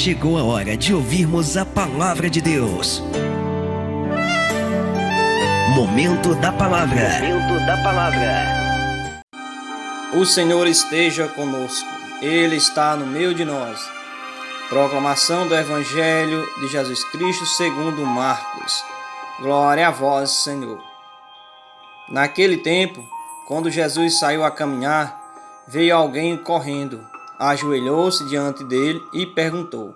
chegou a hora de ouvirmos a Palavra de Deus. Momento da Palavra. Momento da Palavra. O Senhor esteja conosco. Ele está no meio de nós. Proclamação do Evangelho de Jesus Cristo segundo Marcos. Glória a vós, Senhor. Naquele tempo, quando Jesus saiu a caminhar, veio alguém correndo, ajoelhou-se diante dele e perguntou: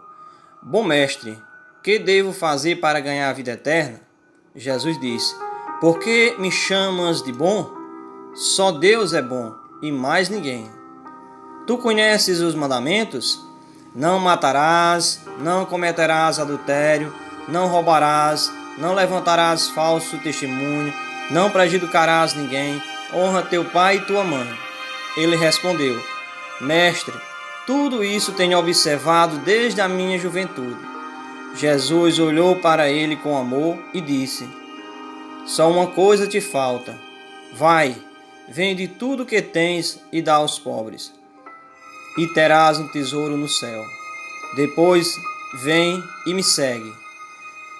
Bom mestre, que devo fazer para ganhar a vida eterna? Jesus disse: Por que me chamas de bom? Só Deus é bom e mais ninguém. Tu conheces os mandamentos? Não matarás, não cometerás adultério, não roubarás, não levantarás falso testemunho, não prejudicarás ninguém, honra teu pai e tua mãe. Ele respondeu: Mestre, tudo isso tenho observado desde a minha juventude. Jesus olhou para ele com amor e disse: Só uma coisa te falta. Vai, vende tudo que tens e dá aos pobres, e terás um tesouro no céu. Depois vem e me segue.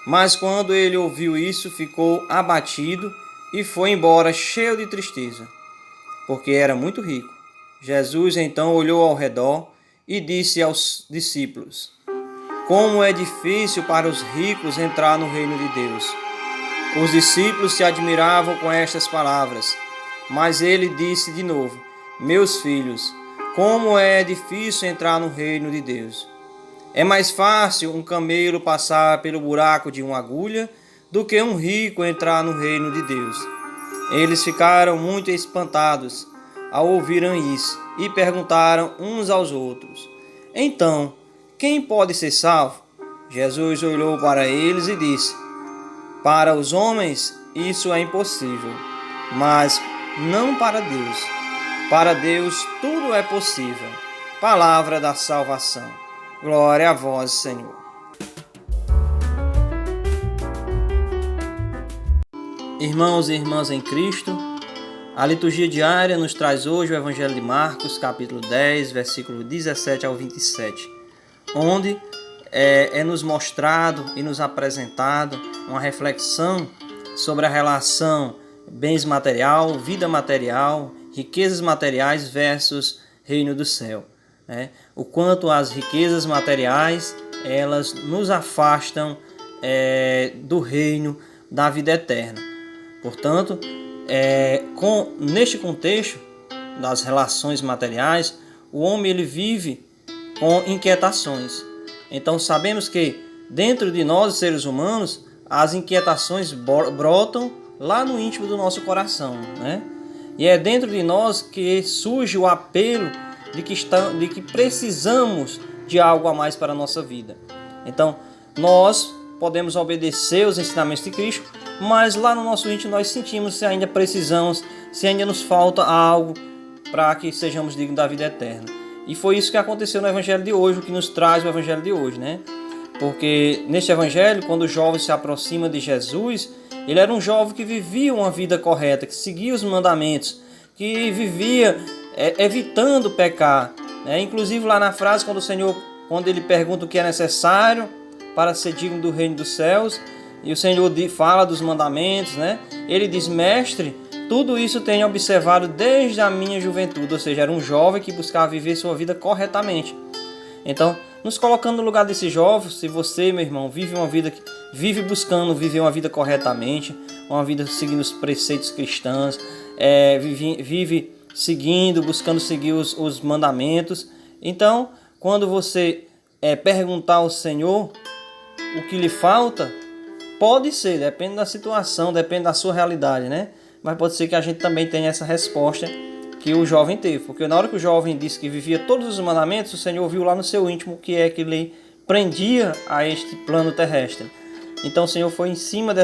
Mas quando ele ouviu isso, ficou abatido e foi embora cheio de tristeza, porque era muito rico. Jesus então olhou ao redor e disse aos discípulos: Como é difícil para os ricos entrar no reino de Deus. Os discípulos se admiravam com estas palavras, mas ele disse de novo: Meus filhos, como é difícil entrar no reino de Deus. É mais fácil um camelo passar pelo buraco de uma agulha do que um rico entrar no reino de Deus. Eles ficaram muito espantados ao ouvirem isso e perguntaram uns aos outros: Então, quem pode ser salvo? Jesus olhou para eles e disse: Para os homens isso é impossível, mas não para Deus. Para Deus tudo é possível. Palavra da salvação. Glória a vós, Senhor. Irmãos e irmãs em Cristo, a liturgia diária nos traz hoje o Evangelho de Marcos, capítulo 10, versículo 17 ao 27, onde é nos mostrado e nos apresentado uma reflexão sobre a relação bens material, vida material, riquezas materiais versus reino do céu. O quanto as riquezas materiais elas nos afastam do reino da vida eterna. Portanto, neste contexto das relações materiais, o homem ele vive com inquietações. Então sabemos que dentro de nós, seres humanos, as inquietações brotam lá no íntimo do nosso coração, E é dentro de nós que surge o apelo de que precisamos de algo a mais para a nossa vida. Então, nós podemos obedecer os ensinamentos de Cristo, mas lá no nosso íntimo nós sentimos se ainda precisamos, se ainda nos falta algo para que sejamos dignos da vida eterna. E foi isso que aconteceu no Evangelho de hoje, o que nos traz o Evangelho de hoje, Porque neste Evangelho, quando o jovem se aproxima de Jesus, ele era um jovem que vivia uma vida correta, que seguia os mandamentos, que vivia evitando pecar. Inclusive lá na frase, quando ele pergunta o que é necessário para ser digno do reino dos céus, e o Senhor fala dos mandamentos, Ele diz: Mestre, tudo isso tenho observado desde a minha juventude. Ou seja, era um jovem que buscava viver sua vida corretamente. Então, nos colocando no lugar desse jovem, se você, meu irmão, vive buscando viver uma vida corretamente, uma vida seguindo os preceitos cristãos, vive buscando seguir os mandamentos. Então, quando você perguntar ao Senhor o que lhe falta, pode ser, depende da situação, depende da sua realidade, Mas pode ser que a gente também tenha essa resposta que o jovem teve. Porque na hora que o jovem disse que vivia todos os mandamentos, o Senhor viu lá no seu íntimo o que é que lhe prendia a este plano terrestre. Então o Senhor foi em cima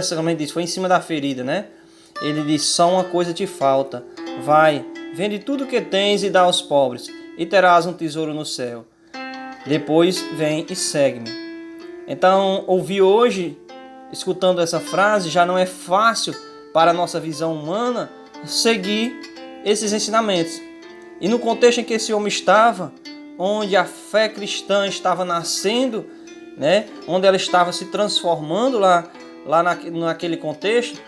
foi em cima da ferida, Ele disse: Só uma coisa te falta. Vai, vende tudo que tens e dá aos pobres, e terás um tesouro no céu. Depois vem e segue-me. Então, ouvir hoje, escutando essa frase, já não é fácil para a nossa visão humana seguir esses ensinamentos. E no contexto em que esse homem estava, onde a fé cristã estava nascendo, né? Onde ela estava se transformando lá naquele contexto,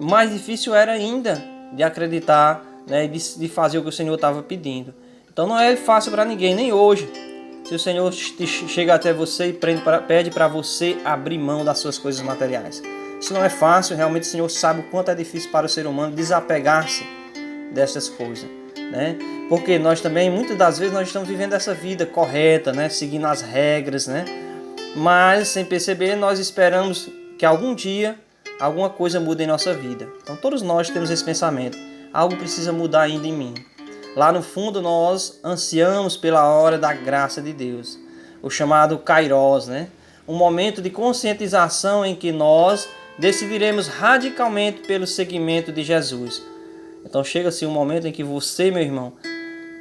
mais difícil era ainda de acreditar, né? De fazer o que o Senhor estava pedindo. Então não é fácil para ninguém, nem hoje. Se o Senhor chega até você e pede para você abrir mão das suas coisas materiais. Isso não é fácil, realmente o Senhor sabe o quanto é difícil para o ser humano desapegar-se dessas coisas, né? Porque nós também, muitas das vezes, nós estamos vivendo essa vida correta, né? Seguindo as regras, né? Mas, sem perceber, nós esperamos que algum dia alguma coisa mude em nossa vida. Então todos nós temos esse pensamento. Algo precisa mudar ainda em mim. Lá no fundo nós ansiamos pela hora da graça de Deus. O chamado Kairos, né? Um momento de conscientização em que nós decidiremos radicalmente pelo seguimento de Jesus. Então chega-se um momento em que você, meu irmão,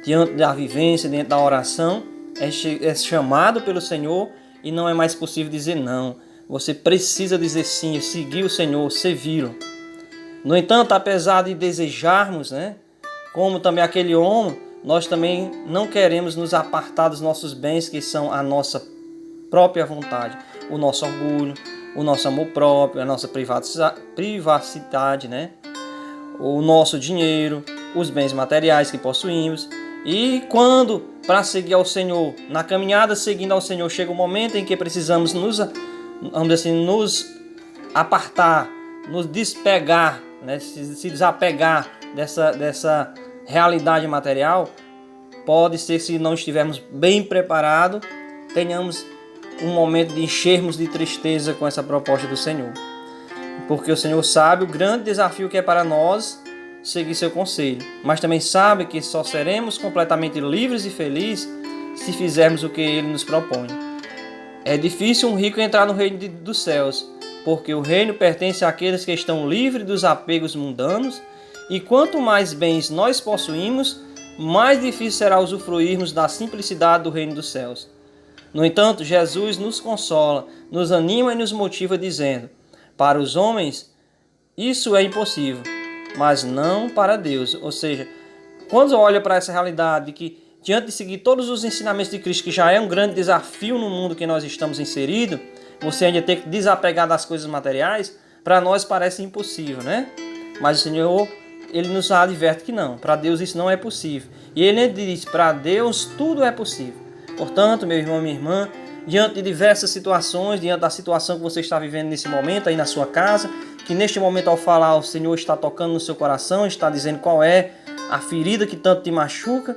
diante da vivência, diante da oração, é chamado pelo Senhor e não é mais possível dizer não. Você precisa dizer sim, seguir o Senhor, servi-lo. No entanto, apesar de desejarmos, né, como também aquele homem, nós também não queremos nos apartar dos nossos bens, que são a nossa própria vontade, o nosso orgulho, o nosso amor próprio, a nossa privacidade, né, o nosso dinheiro, os bens materiais que possuímos. E quando, para seguir ao Senhor, na caminhada seguindo ao Senhor, chega o momento em que precisamos nos apartar, nos despegar, né, se desapegar dessa realidade material, pode ser, se não estivermos bem preparados, tenhamos um momento de enchermos de tristeza com essa proposta do Senhor. Porque o Senhor sabe o grande desafio que é para nós seguir seu conselho, mas também sabe que só seremos completamente livres e felizes se fizermos o que Ele nos propõe. É difícil um rico entrar no reino dos céus, porque o reino pertence àqueles que estão livres dos apegos mundanos, e quanto mais bens nós possuímos, mais difícil será usufruirmos da simplicidade do reino dos céus. No entanto, Jesus nos consola, nos anima e nos motiva dizendo: para os homens isso é impossível, mas não para Deus. Ou seja, quando olha para essa realidade de que, diante de seguir todos os ensinamentos de Cristo, que já é um grande desafio no mundo que nós estamos inseridos, você ainda tem que desapegar das coisas materiais, para nós parece impossível, né? Mas o Senhor, Ele nos adverte que não, para Deus isso não é possível. E Ele diz, para Deus tudo é possível. Portanto, meu irmão, minha irmã, diante de diversas situações, diante da situação que você está vivendo nesse momento, aí na sua casa, que neste momento ao falar o Senhor está tocando no seu coração, está dizendo qual é a ferida que tanto te machuca,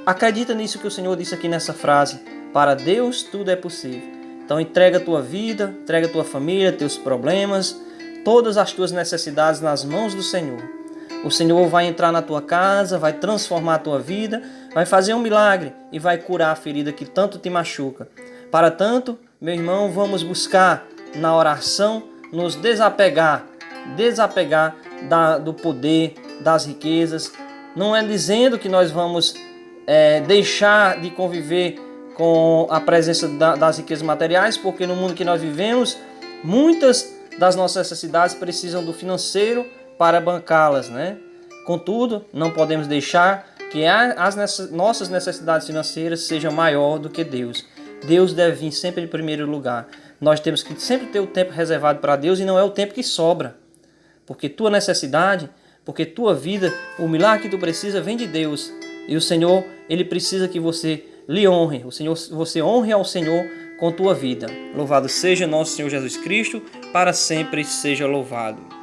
acredita nisso que o Senhor disse aqui nessa frase: para Deus tudo é possível. Então entrega a tua vida, entrega a tua família, teus problemas, todas as tuas necessidades nas mãos do Senhor. O Senhor vai entrar na tua casa, vai transformar a tua vida, vai fazer um milagre e vai curar a ferida que tanto te machuca. Para tanto, meu irmão, vamos buscar na oração nos desapegar do poder, das riquezas. Não é dizendo que nós vamos deixar de conviver com a presença das riquezas materiais, porque no mundo que nós vivemos, muitas das nossas necessidades precisam do financeiro para bancá-las, né? Contudo, não podemos deixar que as nossas necessidades financeiras sejam maior do que Deus. Deus deve vir sempre em primeiro lugar. Nós temos que sempre ter o tempo reservado para Deus, e não é o tempo que sobra. Porque tua necessidade, porque tua vida, o milagre que tu precisa vem de Deus. E o Senhor, Ele precisa que você lhe honre. Você honre ao Senhor com tua vida. Louvado seja nosso Senhor Jesus Cristo, para sempre seja louvado.